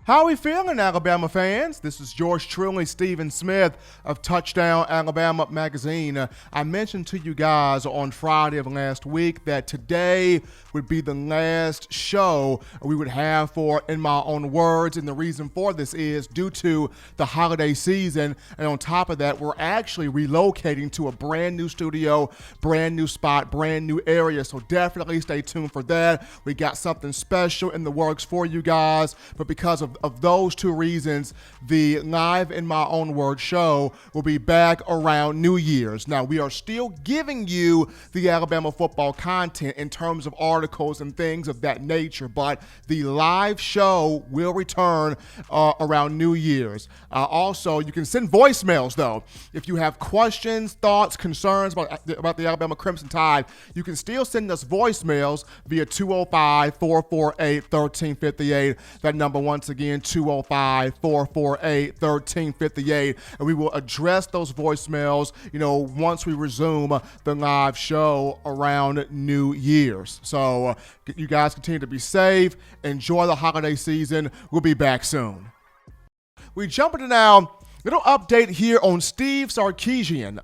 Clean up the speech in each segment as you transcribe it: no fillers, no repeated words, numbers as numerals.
How are we feeling, Alabama fans? This is yours truly, Stephen Smith of Touchdown Alabama Magazine. I mentioned to you guys on Friday of last week that today would be the last show we would have for In My Own Words, and the reason for this is due to the holiday season, and on top of that, we're actually relocating to a brand new studio, brand new spot, brand new area, so definitely stay tuned for that. We got something special in the works for you guys, but because of those two reasons, the Live In My Own Words show will be back around New Year's. Now, we are still giving you the Alabama football content in terms of articles and things of that nature, but the live show will return around New Year's. Also, you can send voicemails, though. If you have questions, thoughts, concerns about the Alabama Crimson Tide, you can still send us voicemails via 205-448-1358. That number, once again, 205-448-1358, and we will address those voicemails, once we resume the live show around New Year's. So you guys continue to be safe, enjoy the holiday season. We'll be back soon. We jump into now. Little update here on Steve Sarkisian.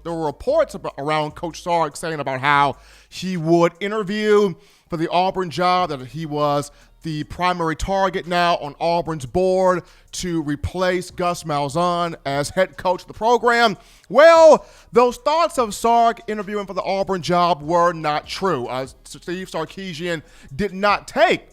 There were reports around Coach Sark saying about how he would interview for the Auburn job, that he was the primary target now on Auburn's board to replace Gus Malzahn as head coach of the program. Well, those thoughts of Sark interviewing for the Auburn job were not true. Steve Sarkisian did not take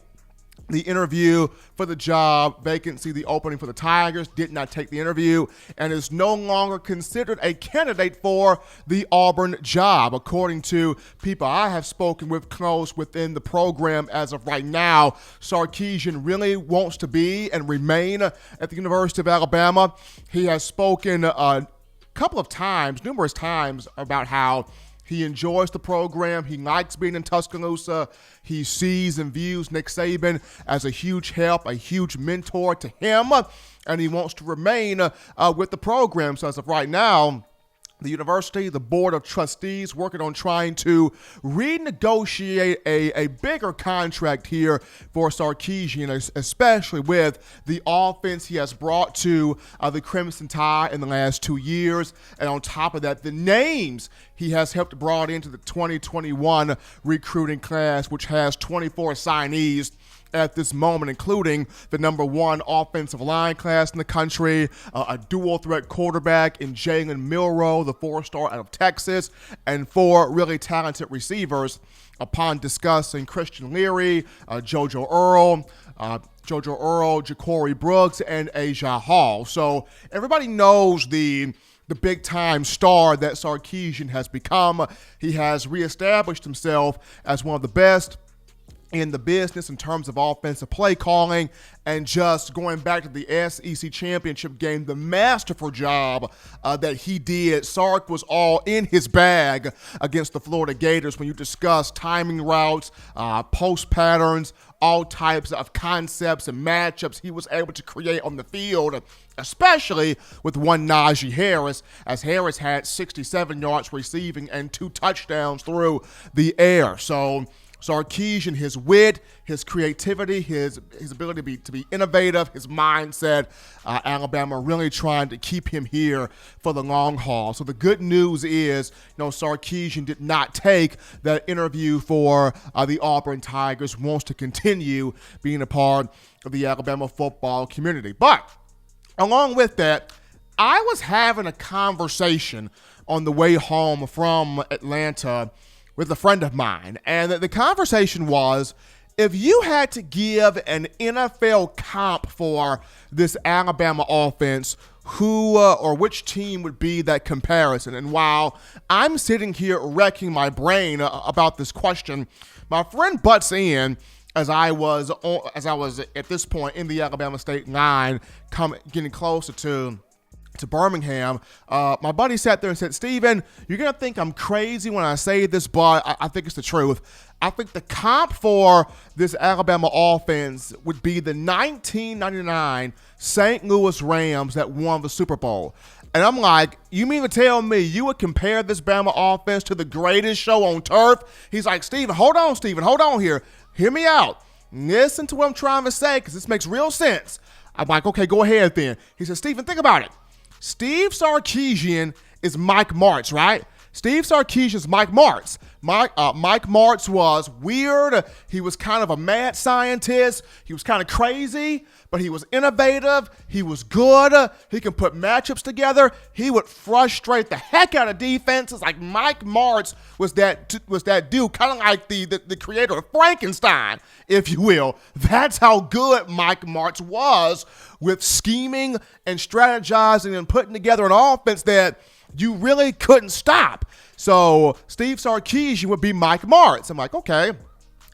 the interview for the job vacancy, the opening for the Tigers, did not take the interview, and is no longer considered a candidate for the Auburn job, according to people I have spoken with close within the program as of right now. Sarkisian really wants to be and remain at the University of Alabama. He has spoken numerous times, about how he enjoys the program. He likes being in Tuscaloosa. He sees and views Nick Saban as a huge help, a huge mentor to him, and he wants to remain with the program. So as of right now, the university, the board of trustees, working on trying to renegotiate a bigger contract here for Sarkisian, especially with the offense he has brought to the Crimson Tide in the last 2 years. And on top of that, the names he has helped brought into the 2021 recruiting class, which has 24 signees at this moment, including the number one offensive line class in the country, a dual threat quarterback in Jalen Milroe, the 4-star out of Texas, and 4 really talented receivers. Upon discussing Christian Leary, JoJo Earl, Ja'Cory Brooks, and Asia Hall. So everybody knows the big-time star that Sarkisian has become. He has reestablished himself as one of the best in the business in terms of offensive play calling, and just going back to the SEC championship game, the masterful job that he did. Sark was all in his bag against the Florida Gators when you discuss timing routes, post patterns, all types of concepts and matchups he was able to create on the field, especially with one Najee Harris, as Harris had 67 yards receiving and 2 touchdowns through the air. So Sarkisian, his wit, his creativity, his ability to be innovative, his mindset, Alabama really trying to keep him here for the long haul. So the good news is, Sarkisian did not take that interview for the Auburn Tigers, wants to continue being a part of the Alabama football community. But along with that, I was having a conversation on the way home from Atlanta with a friend of mine, and the conversation was, if you had to give an NFL comp for this Alabama offense, who or which team would be that comparison? And while I'm sitting here wrecking my brain about this question, my friend butts in as I was at this point in the Alabama State line, getting closer to Birmingham. My buddy sat there and said, "Steven, you're going to think I'm crazy when I say this, but I think it's the truth. I think the comp for this Alabama offense would be the 1999 St. Louis Rams that won the Super Bowl." And I'm like, you mean to tell me you would compare this Bama offense to the greatest show on turf? He's like, Steven, hold on here. Hear me out. listen to what I'm trying to say because this makes real sense. I'm like, okay, go ahead then. He said, Stephen, think about it. Steve Sarkisian is Mike Martz, right? Steve Sarkisian is Mike Martz. Mike Martz was weird. He was kind of a mad scientist. He was kind of crazy, but he was innovative. He was good. He can put matchups together. He would frustrate the heck out of defenses. Like Mike Martz was that dude, kind of like the creator of Frankenstein, if you will. That's how good Mike Martz was with scheming and strategizing and putting together an offense that you really couldn't stop. So Steve Sarkisian would be Mike Martz. I'm like, okay,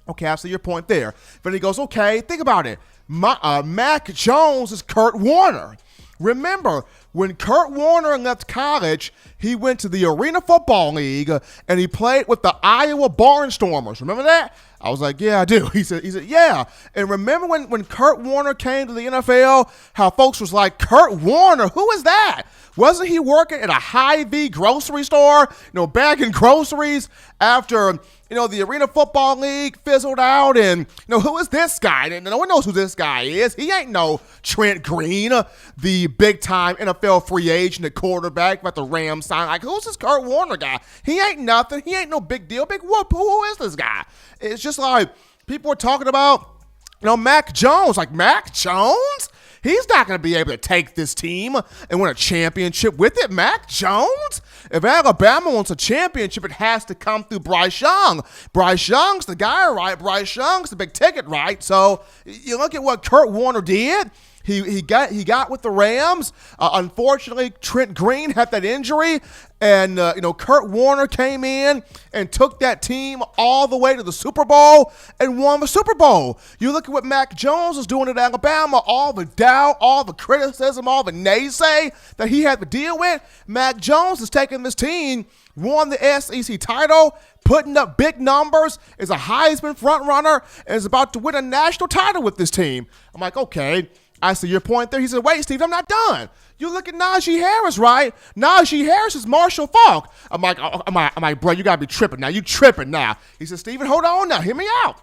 I see your point there. But he goes, okay, think about it. Mac Jones is Kurt Warner. Remember, when Kurt Warner left college, he went to the Arena Football League and he played with the Iowa Barnstormers. Remember that? I was like, yeah, I do. He said, yeah. And remember when Kurt Warner came to the NFL, how folks was like, Kurt Warner, who is that? Wasn't he working at a Hy-Vee grocery store, bagging groceries after, the Arena Football League fizzled out? And, who is this guy? And no one knows who this guy is. He ain't no Trent Green, the big-time NFL free agent at quarterback about the Rams sign. Like, who's this Kurt Warner guy? He ain't nothing. He ain't no big deal. Big whoop. Who is this guy? It's just like people are talking about, Mac Jones. Like, Mac Jones? He's not going to be able to take this team and win a championship with it. Mac Jones? If Alabama wants a championship, it has to come through Bryce Young. Bryce Young's the guy, right? Bryce Young's the big ticket, right? So you look at what Kurt Warner did. He got with the Rams. Unfortunately, Trent Green had that injury, and Kurt Warner came in and took that team all the way to the Super Bowl and won the Super Bowl. You look at what Mac Jones is doing at Alabama, all the doubt, all the criticism, all the naysay that he had to deal with. Mac Jones is taking this team, won the SEC title, putting up big numbers, is a Heisman frontrunner, and is about to win a national title with this team. I'm like, okay. I see your point there. He said, wait, Steve, I'm not done. You look at Najee Harris, right? Najee Harris is Marshall Faulk. I'm like, bro, you got to be tripping now. You tripping now. He said, Steven, hold on now. Hear me out.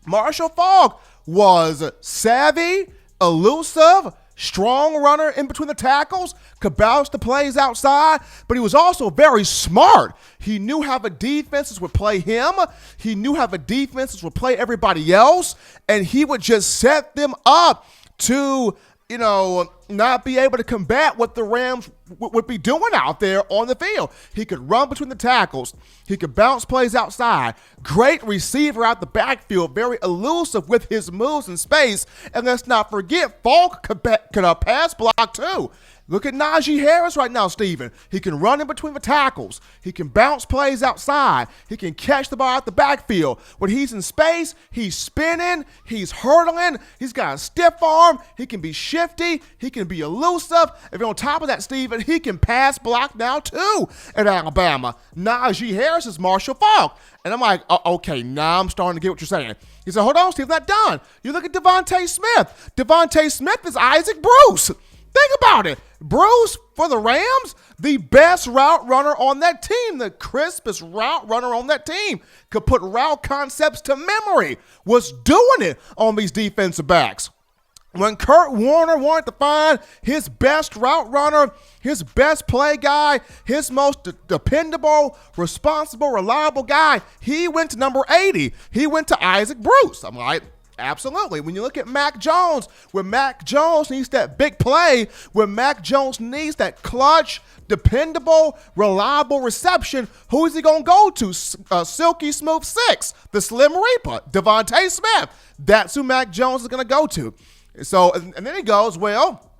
Marshall Faulk was savvy, elusive, strong runner in between the tackles, could bounce the plays outside, but he was also very smart. He knew how the defenses would play him. He knew how the defenses would play everybody else, and he would just set them up to, not be able to combat what the Rams would be doing out there on the field. He could run between the tackles. He could bounce plays outside. Great receiver out the backfield, very elusive with his moves in space. And let's not forget, Falk could pass block too. Look at Najee Harris right now, Steven. He can run in between the tackles. He can bounce plays outside. He can catch the ball out the backfield. When he's in space, he's spinning, he's hurdling, he's got a stiff arm, he can be shifty, he can be elusive. If you're on top of that, Steven, he can pass block now too at Alabama. Najee Harris is Marshall Faulk. And I'm like, okay, now I'm starting to get what you're saying. He said, hold on, Steve, not done. You look at Devontae Smith. Devontae Smith is Isaac Bruce. Think about it. Bruce, for the Rams, the best route runner on that team, the crispest route runner on that team, could put route concepts to memory, was doing it on these defensive backs. When Kurt Warner wanted to find his best route runner, his best play guy, his most dependable, responsible, reliable guy, he went to number 80. He went to Isaac Bruce. I'm like, absolutely. When you look at Mac Jones, when Mac Jones needs that big play, when Mac Jones needs that clutch, dependable, reliable reception, who is he going to go to? Silky Smooth 6, the Slim Reaper, Devontae Smith. That's who Mac Jones is going to go to. So, and then he goes, well,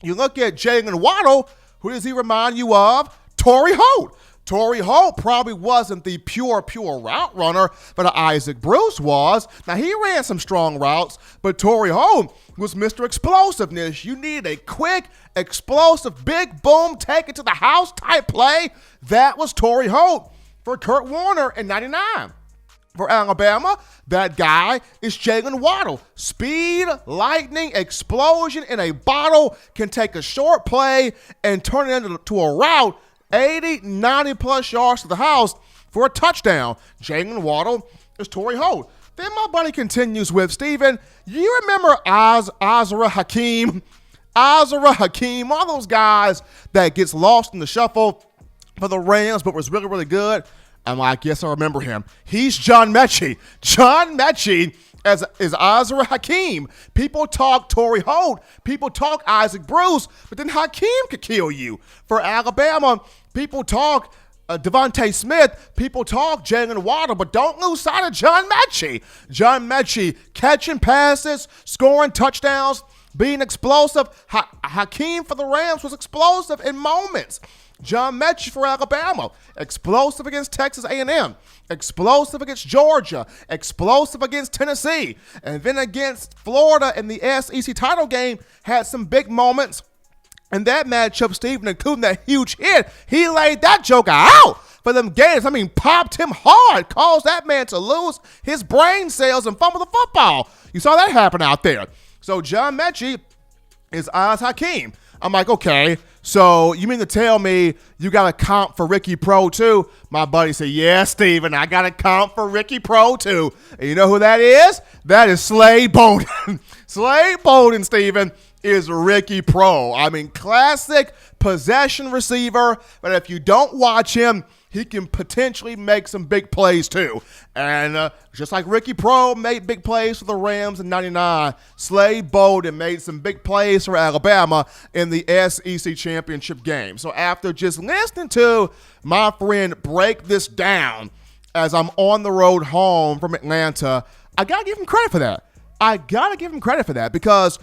you look at Jalen Waddle, who does he remind you of? Torrey Holt. Torrey Holt probably wasn't the pure route runner, but Isaac Bruce was. Now, he ran some strong routes, but Torrey Holt was Mr. Explosiveness. You need a quick, explosive, big boom, take it to the house type play. That was Torrey Holt for Kurt Warner in 99. For Alabama, that guy is Jalen Waddle. Speed, lightning, explosion in a bottle, can take a short play and turn it into a route 80, 90 plus yards to the house for a touchdown. Jalen Waddle is Torrey Holt. Then my buddy continues with, Steven, you remember Azra Hakeem? Azra Hakeem, one of those guys that gets lost in the shuffle for the Rams, but was really, really good. I'm like, yes, I remember him. He's John Mechie. John Mechie is Azra Hakeem. People talk Torrey Holt. People talk Isaac Bruce, but then Hakeem could kill you. For Alabama, people talk Devontae Smith. People talk Jalen Waddle, but don't lose sight of John Mechie. John Mechie catching passes, scoring touchdowns, being explosive. Hakeem for the Rams was explosive in moments. John Mechie for Alabama, explosive against Texas A&M, explosive against Georgia, explosive against Tennessee, and then against Florida in the SEC title game, had some big moments. In that matchup, Stephen, including that huge hit, he laid that joker out for them Gators. I mean, popped him hard, caused that man to lose his brain cells and fumble the football. You saw that happen out there. So John Mechie is Oz Hakeem. I'm like, okay, so you mean to tell me you got a comp for Ricky Pro too? My buddy said, yeah, Steven, I got a comp for Ricky Pro too. And you know who that is? That is Slade Bolden. Slade Bolden, Steven, is Ricky Pro. I mean, classic possession receiver, but if you don't watch him, he can potentially make some big plays too. And just like Ricky Pro made big plays for the Rams in '99, Slade Bolden made some big plays for Alabama in the SEC championship game. So after just listening to my friend break this down as I'm on the road home from Atlanta, I got to give him credit for that. I got to give him credit for that because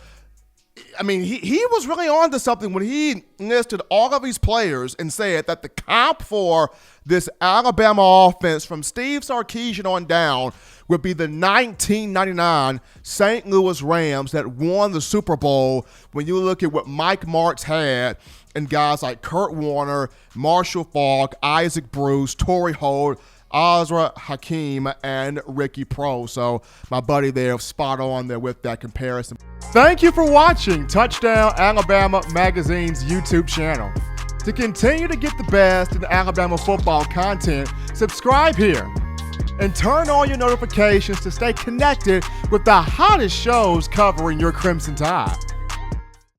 I mean, he was really on to something when he listed all of these players and said that the comp for this Alabama offense from Steve Sarkisian on down would be the 1999 St. Louis Rams that won the Super Bowl. When you look at what Mike Martz had and guys like Kurt Warner, Marshall Faulk, Isaac Bruce, Torrey Holt, Azra Hakeem, and Ricky Pro. So my buddy there, spot on there with that comparison. Thank you for watching Touchdown Alabama Magazine's YouTube channel. To continue to get the best in Alabama football content, subscribe here and turn on your notifications to stay connected with the hottest shows covering your Crimson Tide.